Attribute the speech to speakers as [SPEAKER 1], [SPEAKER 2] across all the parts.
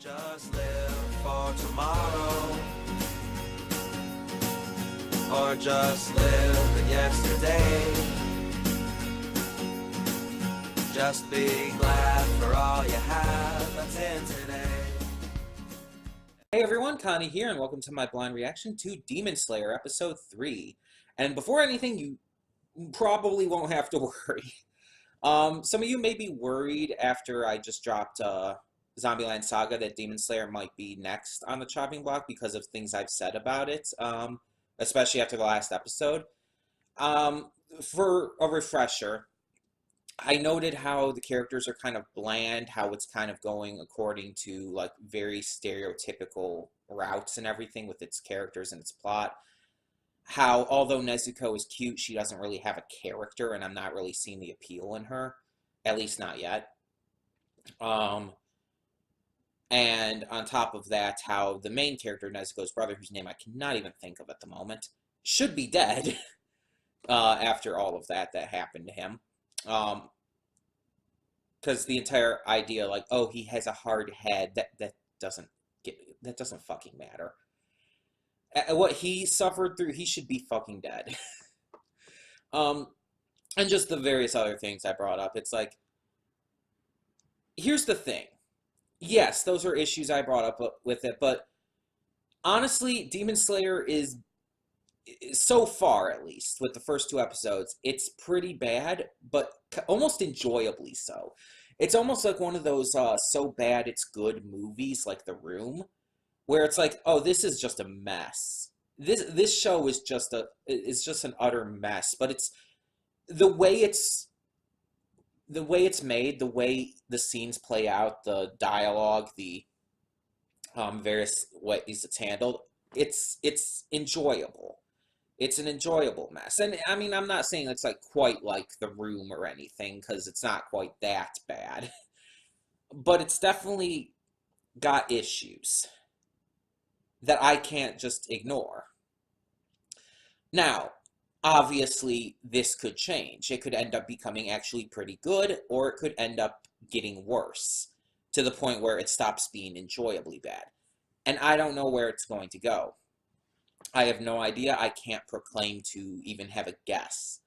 [SPEAKER 1] Don't just live for tomorrow, or just live in yesterday. Just be glad for all you have that's in today.
[SPEAKER 2] Hey everyone, Connie here, and welcome to my blind reaction to Demon Slayer Episode 3. And before anything, you probably won't have to worry. Some of you may be worried after I just dropped Zombieland Saga that Demon Slayer might be next on the chopping block because of things I've said about it, especially after the last episode. For a refresher, I noted how the characters are kind of bland, how it's kind of going according to like very stereotypical routes and everything with its characters and its plot. How although Nezuko is cute, she doesn't really have a character, and I'm not really seeing the appeal in her, at least not yet. And on top of that, how the main character, Nezuko's brother, whose name I cannot even think of at the moment, should be dead after all of that happened to him. Because the entire idea, like, oh, he has a hard head, that doesn't fucking matter. What he suffered through, he should be fucking dead. And just the various other things I brought up. It's like, here's the thing. Yes, those are issues I brought up with it, but honestly, Demon Slayer is, so far at least, with the first two episodes, it's pretty bad, but almost enjoyably so. It's almost like one of those so bad it's good movies, like The Room, where it's like, oh, this is just a mess. This show is just an utter mess, but it's the way it's made, the way the scenes play out, the dialogue, the various ways it's handled, it's enjoyable. It's an enjoyable mess. And I mean, I'm not saying it's like quite like The Room or anything, because it's not quite that bad. But it's definitely got issues that I can't just ignore. Now, obviously, this could change. It could end up becoming actually pretty good, or it could end up getting worse, to the point where it stops being enjoyably bad. And I don't know where it's going to go. I have no idea. I can't proclaim to even have a guess.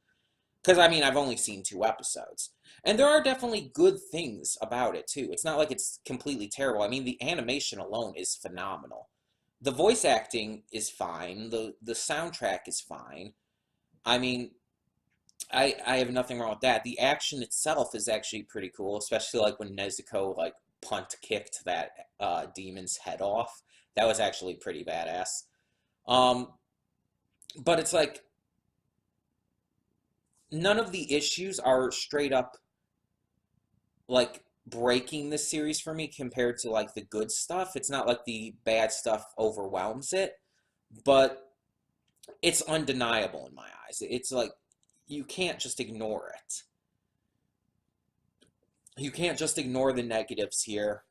[SPEAKER 2] Because, I mean, I've only seen 2 episodes. And there are definitely good things about it, too. It's not like it's completely terrible. I mean, the animation alone is phenomenal. The voice acting is fine. The soundtrack is fine. I mean, I have nothing wrong with that. The action itself is actually pretty cool, especially like when Nezuko like punt kicked that demon's head off. That was actually pretty badass. But it's like none of the issues are straight up like breaking this series for me compared to like the good stuff. It's not like the bad stuff overwhelms it, but it's undeniable in my eyes. It's like you can't just ignore it. You can't just ignore the negatives here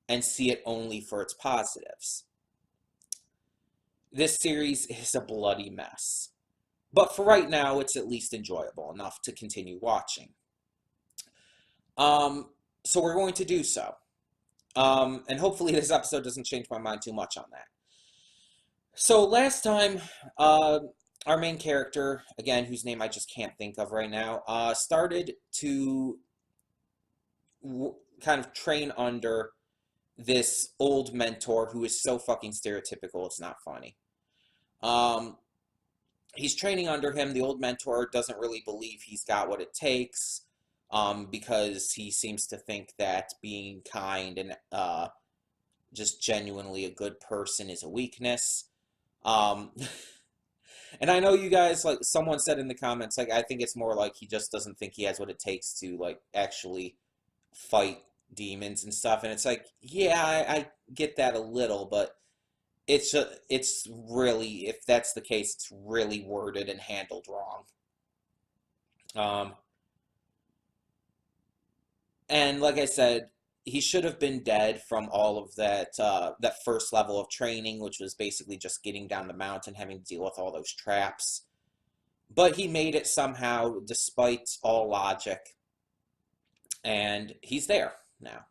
[SPEAKER 2] and see it only for its positives. This series is a bloody mess. But for right now, it's at least enjoyable enough to continue watching. So we're going to do so. And hopefully this episode doesn't change my mind too much on that. So last time, our main character, again, whose name I just can't think of right now, started to kind of train under this old mentor who is so fucking stereotypical, it's not funny. He's training under him. The old mentor doesn't really believe he's got what it takes, because he seems to think that being kind and just genuinely a good person is a weakness. And I know you guys, like, someone said in the comments, like, I think it's more like he just doesn't think he has what it takes to, like, actually fight demons and stuff. And it's like, yeah, I get that a little, but it's really, if that's the case, it's really worded and handled wrong. And like I said, he should have been dead from all of that that first level of training, which was basically just getting down the mountain, having to deal with all those traps. But he made it somehow, despite all logic, and he's there now.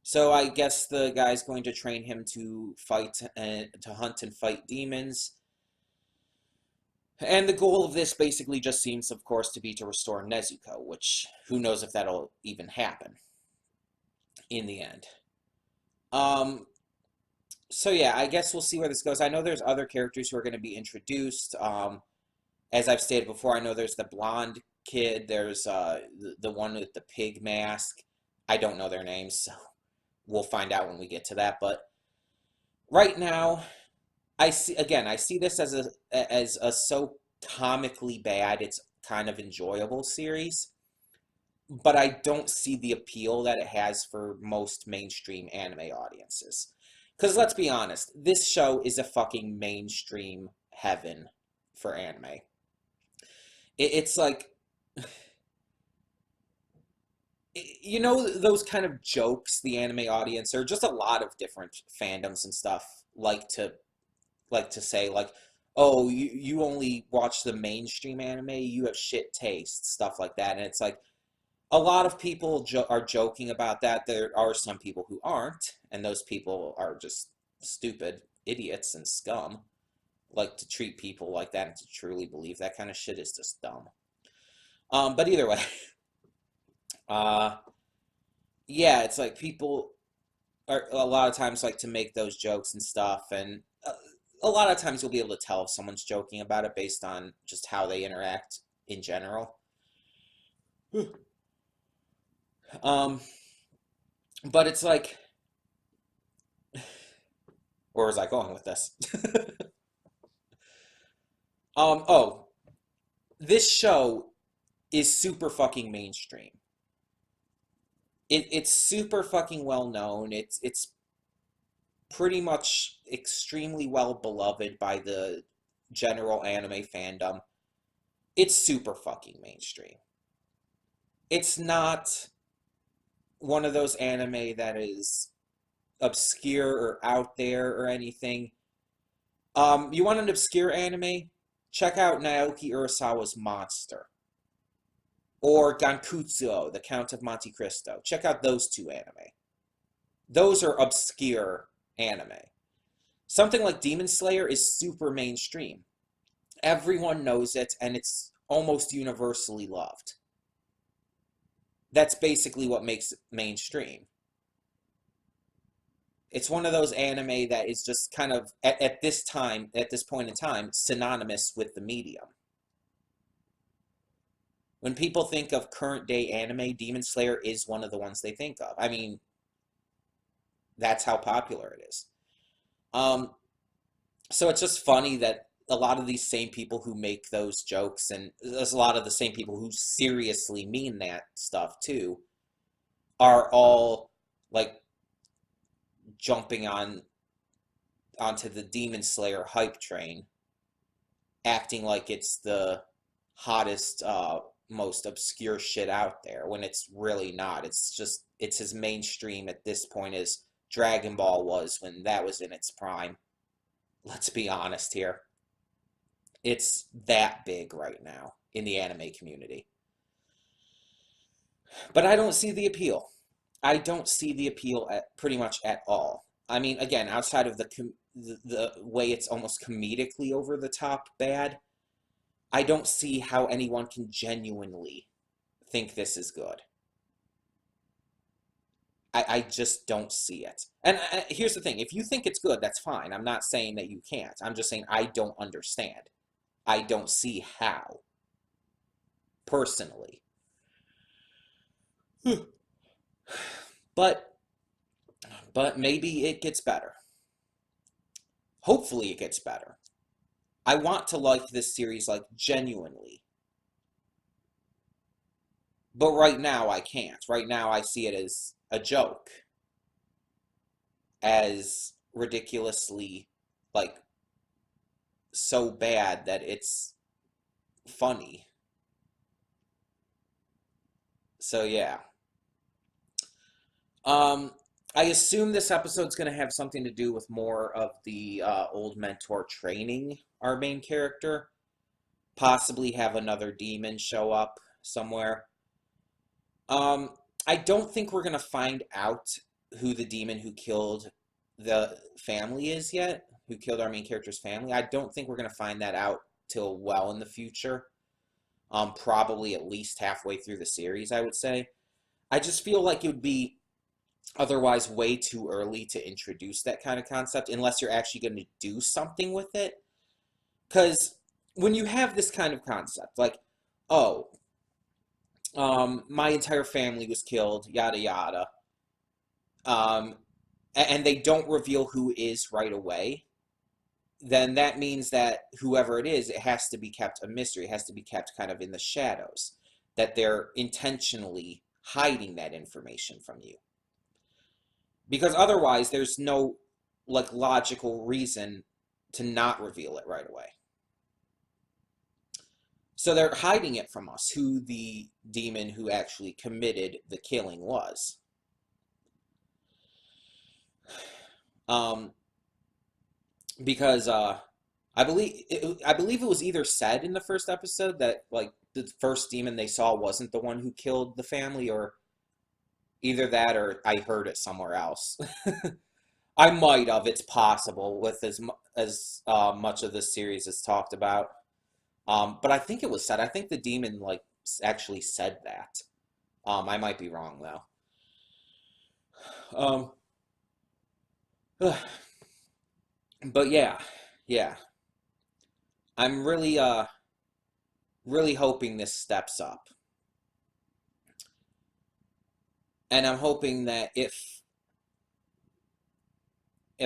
[SPEAKER 2] So I guess the guy's going to train him to fight and to hunt and fight demons. And the goal of this basically just seems, of course, to be to restore Nezuko, which who knows if that'll even happen in the end. Um, so yeah, I guess we'll see where this goes. I know there's other characters who are going to be introduced. As I've stated before, I know there's the blonde kid. There's the one with the pig mask. I don't know their names, so we'll find out when we get to that. But right now, I see this as a so comically bad, it's kind of enjoyable series, but I don't see the appeal that it has for most mainstream anime audiences. Because let's be honest, this show is a fucking mainstream heaven for anime. It's like, you know, those kind of jokes the anime audience, or just a lot of different fandoms and stuff like to say, like, oh, you only watch the mainstream anime, you have shit taste, stuff like that. And it's like a lot of people are joking about that. There are some people who aren't, and those people are just stupid idiots and scum. Like, to treat people like that and to truly believe that kind of shit is just dumb. But either way, uh, yeah, it's like people are a lot of times like to make those jokes and stuff, and a lot of times you'll be able to tell if someone's joking about it based on just how they interact in general. um, but it's like, where was I going with this? Oh, this show is super fucking mainstream. It's super fucking well known. It's pretty much extremely well beloved by the general anime fandom. It's super fucking mainstream. It's not one of those anime that is obscure or out there or anything. You want an obscure anime? Check out Naoki Urasawa's Monster. Or Gankutsuo, The Count of Monte Cristo. Check out those two anime. Those are obscure anime. Something like Demon Slayer is super mainstream. Everyone knows it, and it's almost universally loved. That's basically what makes it mainstream. It's one of those anime that is just kind of, at this point in time, synonymous with the medium. When people think of current day anime, Demon Slayer is one of the ones they think of. I mean, that's how popular it is. So it's just funny that a lot of these same people who make those jokes, and there's a lot of the same people who seriously mean that stuff too, are all like jumping onto the Demon Slayer hype train, acting like it's the hottest, most obscure shit out there, when it's really not. It's as mainstream at this point as Dragon Ball was when that was in its prime. Let's be honest here. It's that big right now in the anime community. But I don't see the appeal. I don't see the appeal at pretty much at all. I mean, again, outside of the way it's almost comedically over the top bad, I don't see how anyone can genuinely think this is good. I just don't see it. And here's the thing, if you think it's good, that's fine. I'm not saying that you can't. I'm just saying I don't understand. I don't see how, personally. But maybe it gets better. Hopefully it gets better. I want to like this series, like, genuinely. But right now I can't. Right now I see it as a joke. As ridiculously, like, so bad that it's funny. So yeah. Um, I assume this episode's going to have something to do with more of the old mentor training our main character. Possibly have another demon show up somewhere. I don't think we're going to find out who the demon who killed the family is yet, who killed our main character's family. I don't think we're going to find that out till well in the future. Probably at least halfway through the series, I would say. I just feel like it would be otherwise way too early to introduce that kind of concept unless you're actually going to do something with it. Because when you have this kind of concept, like, oh, my entire family was killed, yada yada, um, and they don't reveal who is right away, then that means that whoever it is, it has to be kept a mystery. It has to be kept kind of in the shadows, that they're intentionally hiding that information from you. Because otherwise, there's no like logical reason to not reveal it right away. So they're hiding it from us, who the demon who actually committed the killing was. Because I believe it was either said in the first episode that like the first demon they saw wasn't the one who killed the family, or either that or I heard it somewhere else. I might have. It's possible with as much of this series is talked about. But I think it was said. I think the demon like actually said that. I might be wrong though. But yeah. I'm really hoping this steps up. And I'm hoping that if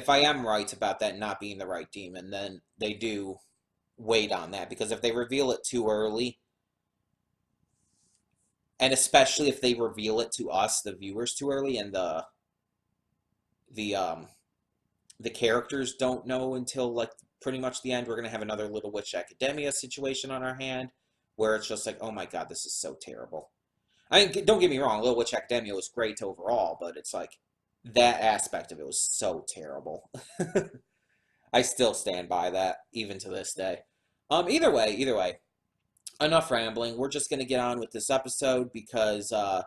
[SPEAKER 2] I am right about that not being the right demon, then they do wait on that. Because if they reveal it too early, and especially if they reveal it to us, the viewers, too early, and the characters don't know until like pretty much the end, we're gonna have another Little Witch Academia situation on our hand, where it's just like, oh my god, this is so terrible. I mean, don't get me wrong, Little Witch Academia was great overall, but it's like that aspect of it was so terrible. I still stand by that even to this day. Either way, enough rambling. We're just gonna get on with this episode because I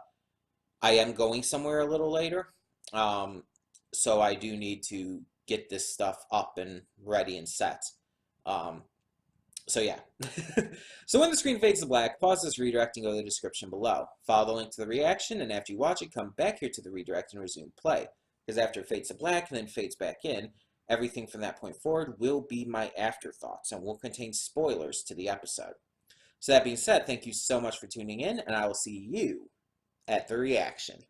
[SPEAKER 2] am going somewhere a little later. So I do need to get this stuff up and ready and set. So yeah. So when the screen fades to black, pause this redirect and go to the description below. Follow the link to the reaction, and after you watch it, come back here to the redirect and resume play. Because after it fades to black and then fades back in, everything from that point forward will be my afterthoughts and will contain spoilers to the episode. So that being said, thank you so much for tuning in, and I will see you at the reaction.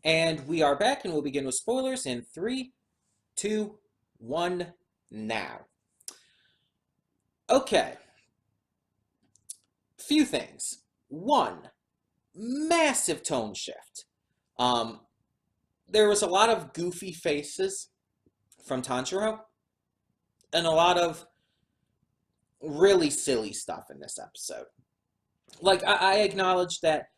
[SPEAKER 2] And we are back, and we'll begin with spoilers in 3, 2, 1, now. Okay. Few things. One, massive tone shift. There was a lot of goofy faces from Tanjiro, and a lot of really silly stuff in this episode. Like, I acknowledge that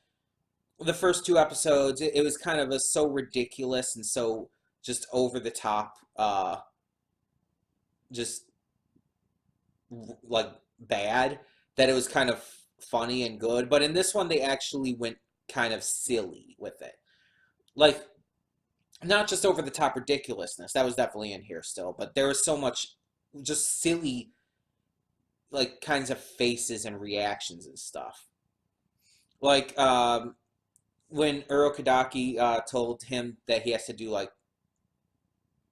[SPEAKER 2] the first 2 episodes, it was kind of so ridiculous and so just over the top, just like bad, that it was kind of funny and good. But in this one, they actually went kind of silly with it. Like, not just over the top ridiculousness, that was definitely in here still, but there was so much just silly, like, kinds of faces and reactions and stuff. Like, when Urokodaki told him that he has to do, like,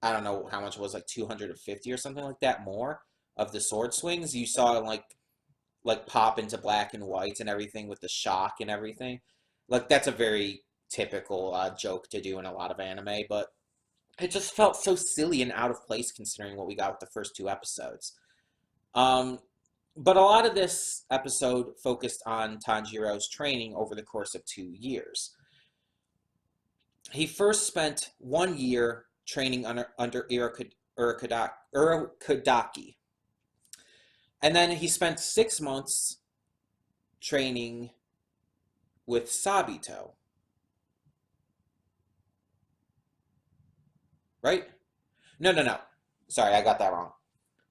[SPEAKER 2] I don't know how much it was, like 250 or something like that more of the sword swings, you saw him, like pop into black and white and everything with the shock and everything. Like, that's a very typical joke to do in a lot of anime, but it just felt so silly and out of place considering what we got with the first 2 episodes. But a lot of this episode focused on Tanjiro's training over the course of 2 years. He first spent 1 year training under Urokodaki. And then he spent 6 months training with Sabito. Right? No. Sorry, I got that wrong.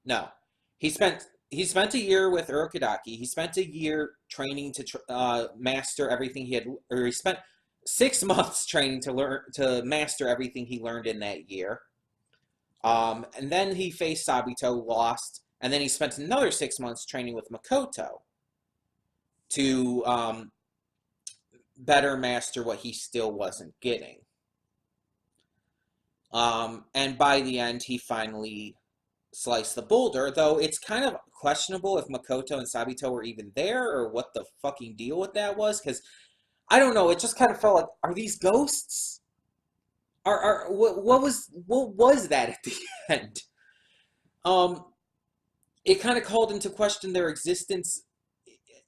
[SPEAKER 2] No. He spent a year with Urokodaki. He spent a year training to master everything he had, or he spent 6 months training to master everything he learned in that year. And then he faced Sabito, lost, and then he spent another 6 months training with Makoto to better master what he still wasn't getting. And by the end, he finally sliced the boulder, though it's kind of questionable if Makoto and Sabito were even there or what the fucking deal with that was, because I don't know, it just kind of felt like, are these ghosts? What was that at the end? It kind of called into question their existence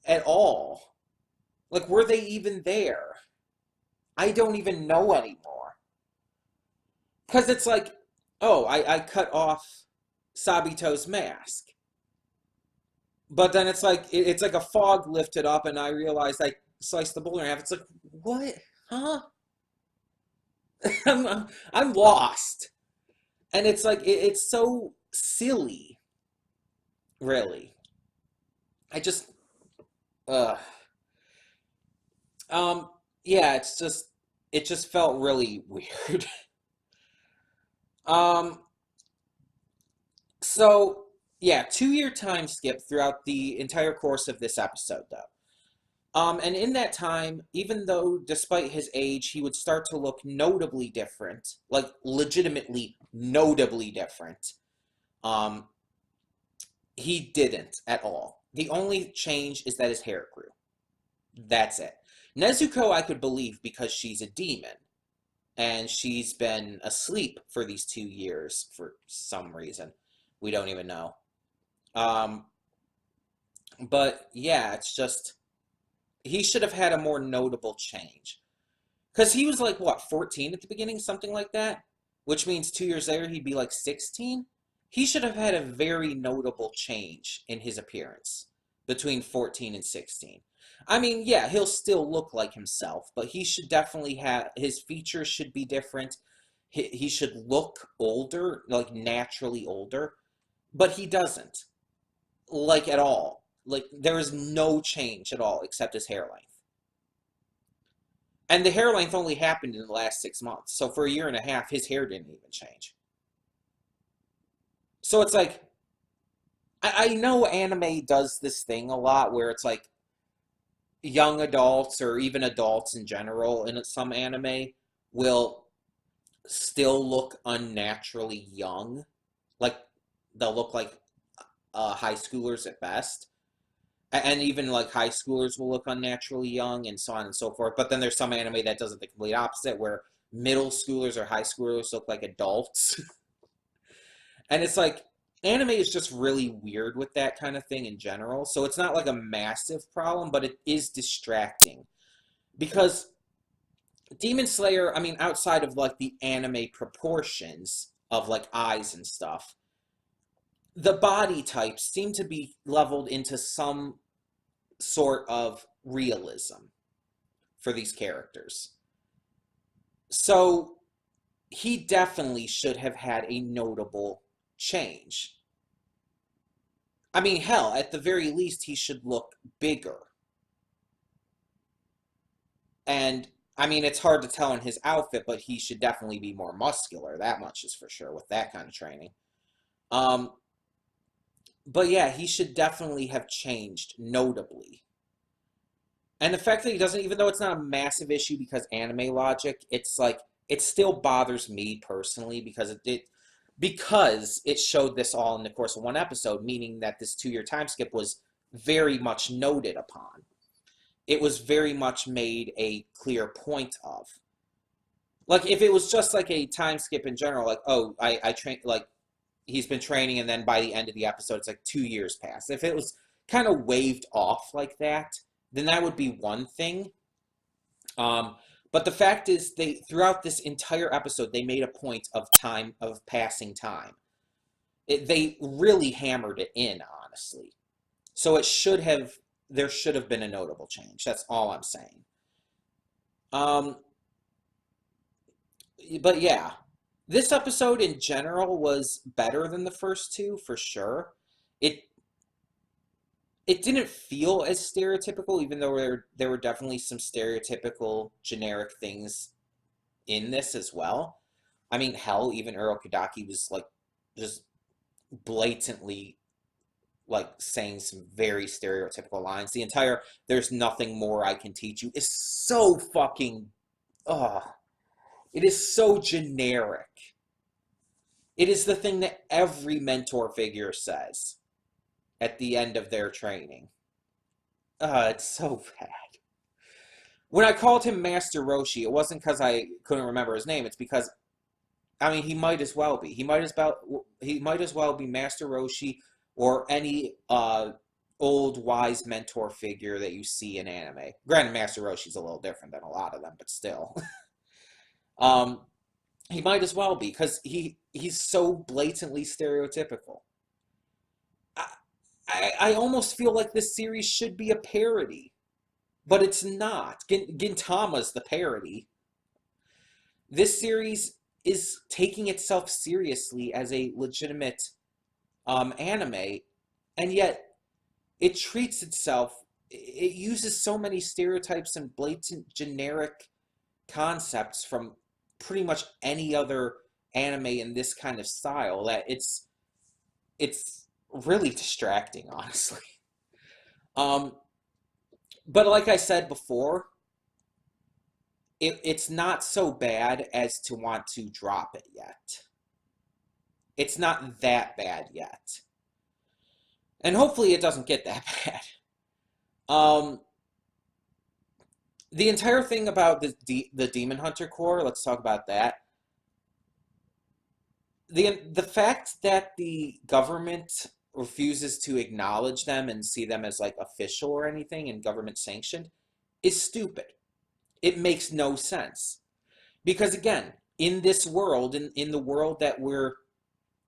[SPEAKER 2] at all. Like, were they even there? I don't even know anymore. Because it's like, oh, I cut off Sabito's mask. But then it's like a fog lifted up and I realized I sliced the boulder in half. It's like, what? Huh? I'm lost. And it's like, it's so silly, really. I just, uh, yeah, it just felt really weird. Um, so, yeah, 2 year time skip throughout the entire course of this episode, though. And in that time, even though despite his age, he would start to look notably different, like legitimately notably different, um, he didn't at all. The only change is that his hair grew. That's it. Nezuko I could believe because she's a demon, and she's been asleep for these 2 years for some reason. We don't even know. Um, but yeah, it's just, he should have had a more notable change. Because he was like, what, 14 at the beginning? Something like that? Which means 2 years later he'd be like 16? He should have had a very notable change in his appearance between 14 and 16. I mean, yeah, he'll still look like himself, but he should definitely have, his features should be different. He should look older, like naturally older, but he doesn't, like at all. Like, there is no change at all except his hair length. And the hair length only happened in the last 6 months. So for a year and a half, his hair didn't even change. So it's like, I know anime does this thing a lot where it's like young adults or even adults in general in some anime will still look unnaturally young. Like, they'll look like high schoolers at best. And even like high schoolers will look unnaturally young and so on and so forth. But then there's some anime that does it the complete opposite where middle schoolers or high schoolers look like adults. And it's like, anime is just really weird with that kind of thing in general. So it's not like a massive problem, but it is distracting. Because Demon Slayer, I mean, outside of like the anime proportions of like eyes and stuff, the body types seem to be leveled into some sort of realism for these characters. So he definitely should have had a notable change. I mean, hell, at the very least, he should look bigger. And, I mean, it's hard to tell in his outfit, but he should definitely be more muscular. That much is for sure with that kind of training. But yeah, he should definitely have changed notably. And the fact that he doesn't, even though it's not a massive issue because anime logic, it's like, it still bothers me personally because it showed this all in the course of one episode, meaning that this 2 year time skip was very much noted upon. It was very much made a clear point of. Like, if it was just like a time skip in general, like, oh, I trained, like, he's been training and then by the end of the episode, it's like 2 years passed. If it was kind of waved off like that, then that would be one thing. But the fact is, throughout this entire episode, they made a point of passing time. They really hammered it in, honestly. So there should have been a notable change. That's all I'm saying. But yeah, this episode in general was better than the first two, for sure. It it didn't feel as stereotypical, even though there were definitely some stereotypical generic things in this as well. I mean, hell, even Urokodaki was like just blatantly like saying some very stereotypical lines. The entire "there's nothing more I can teach you" is so fucking it is so generic. It is the thing that every mentor figure says at the end of their training. It's so bad. When I called him Master Roshi, it wasn't because I couldn't remember his name. It's because, I mean, he might as well be. He might as well be Master Roshi or any old wise mentor figure that you see in anime. Granted, Master Roshi's a little different than a lot of them, but still. um, he might as well be because he's so blatantly stereotypical. I, I almost feel like this series should be a parody, but it's not. Gintama's the parody. This series is taking itself seriously as a legitimate anime, and yet it treats itself, it uses so many stereotypes and blatant generic concepts from pretty much any other anime in this kind of style that it's really distracting, honestly. Um, but like I said before, it's not so bad as to want to drop it yet. It's not that bad yet. And hopefully it doesn't get that bad. Um, the entire thing about the Demon Hunter Corps, let's talk about that. The fact that the government refuses to acknowledge them and see them as like official or anything and government sanctioned is stupid. It makes no sense. Because again, in this world, in the world that we're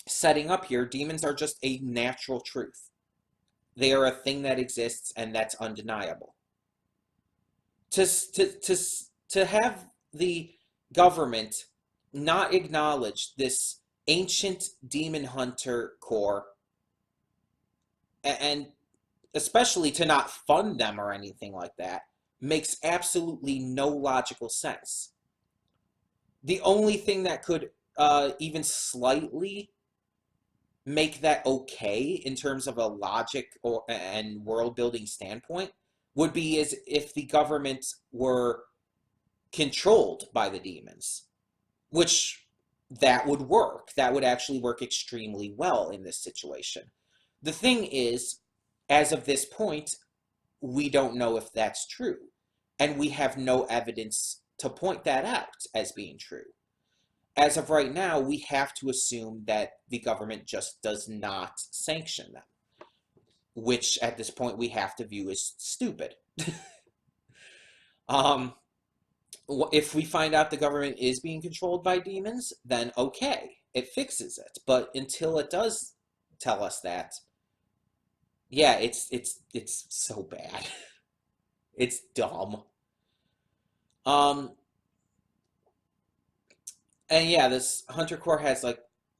[SPEAKER 2] setting up here, demons are just a natural truth. They are a thing that exists and that's undeniable. To have the government not acknowledge this ancient demon hunter corps, and especially to not fund them or anything like that, makes absolutely no logical sense. The only thing that could even slightly make that okay in terms of a logic and world building standpoint would be as if the government were controlled by the demons, which that would work. That would actually work extremely well in this situation. The thing is, as of this point, we don't know if that's true, and we have no evidence to point that out as being true. As of right now, we have to assume that the government just does not sanction them, which at this point we have to view as stupid. If we find out the government is being controlled by demons, then okay, it fixes it. But until it does tell us that, yeah, it's so bad. It's dumb. Um, and yeah, this Hunter Corps has like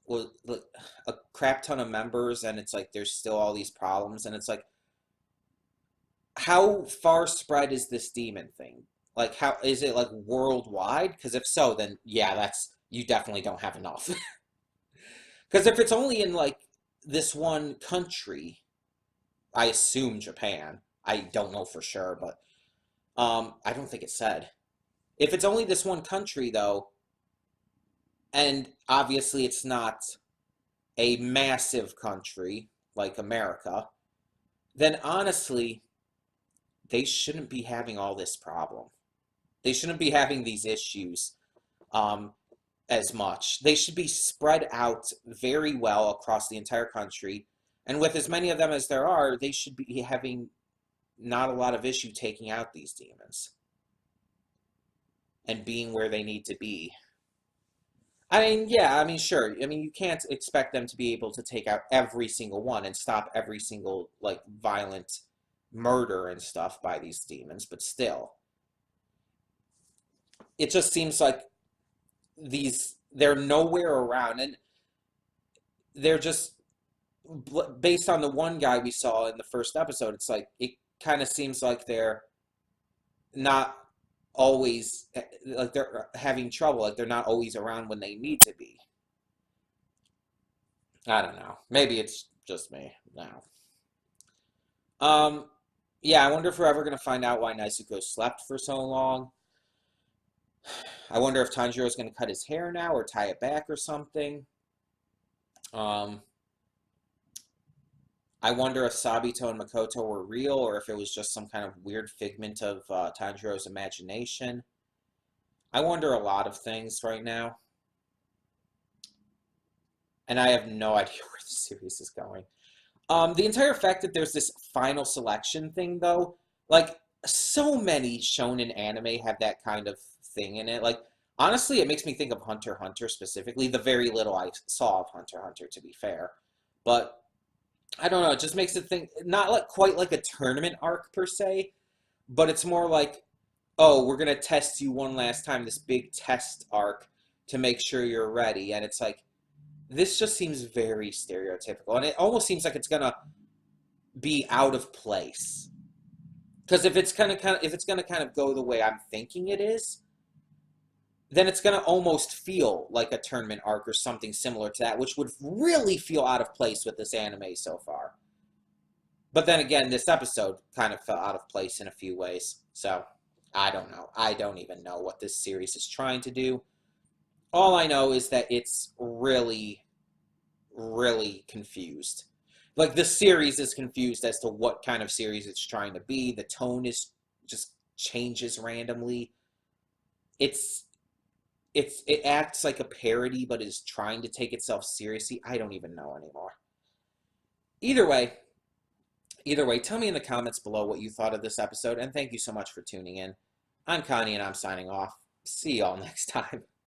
[SPEAKER 2] a crap ton of members, and it's like there's still all these problems, and it's like, how far spread is this demon thing? Like, how is it like worldwide? Because if so, then yeah, that's you definitely don't have enough. Because if it's only in like this one country, I assume Japan. I don't know for sure, but I don't think it said. If it's only this one country though, and obviously it's not a massive country like America, then honestly, they shouldn't be having all this problem. They shouldn't be having these issues um, as much. They should be spread out very well across the entire country. And with as many of them as there are, they should be having not a lot of issue taking out these demons and being where they need to be. I mean, yeah, I mean, sure. I mean, you can't expect them to be able to take out every single one and stop every single, like, violent murder and stuff by these demons, but still. It just seems like they're nowhere around, and they're just based on the one guy we saw in the first episode, it's like it kind of seems like they're not always like they're having trouble, like they're not always around when they need to be. I don't know. Maybe it's just me now. Um, yeah, I wonder if we're ever gonna find out why Nezuko slept for so long. I wonder if Tanjiro's gonna cut his hair now or tie it back or something. Um, I wonder if Sabito and Makoto were real or if it was just some kind of weird figment of Tanjiro's imagination. I wonder a lot of things right now, and I have no idea where the series is going. The entire fact that there's this final selection thing, though, like so many shonen anime have that kind of thing in it. Like, honestly, it makes me think of Hunter x Hunter specifically. The very little I saw of Hunter x Hunter, to be fair, but I don't know. It just makes it think not like quite like a tournament arc per se, but it's more like, oh, we're gonna test you one last time, this big test arc to make sure you're ready, and it's like this just seems very stereotypical, and it almost seems like it's gonna be out of place. Because if it's gonna kind of go the way I'm thinking it is, then it's gonna almost feel like a tournament arc or something similar to that, which would really feel out of place with this anime so far. But then again, this episode kind of felt out of place in a few ways. So I don't know. I don't even know what this series is trying to do. All I know is that it's really, really confused. Like the series is confused as to what kind of series it's trying to be. The tone is just changes randomly. It's it acts like a parody but is trying to take itself seriously. I don't even know anymore. Either way, tell me in the comments below what you thought of this episode, and thank you so much for tuning in. I'm Connie, and I'm signing off. See y'all next time.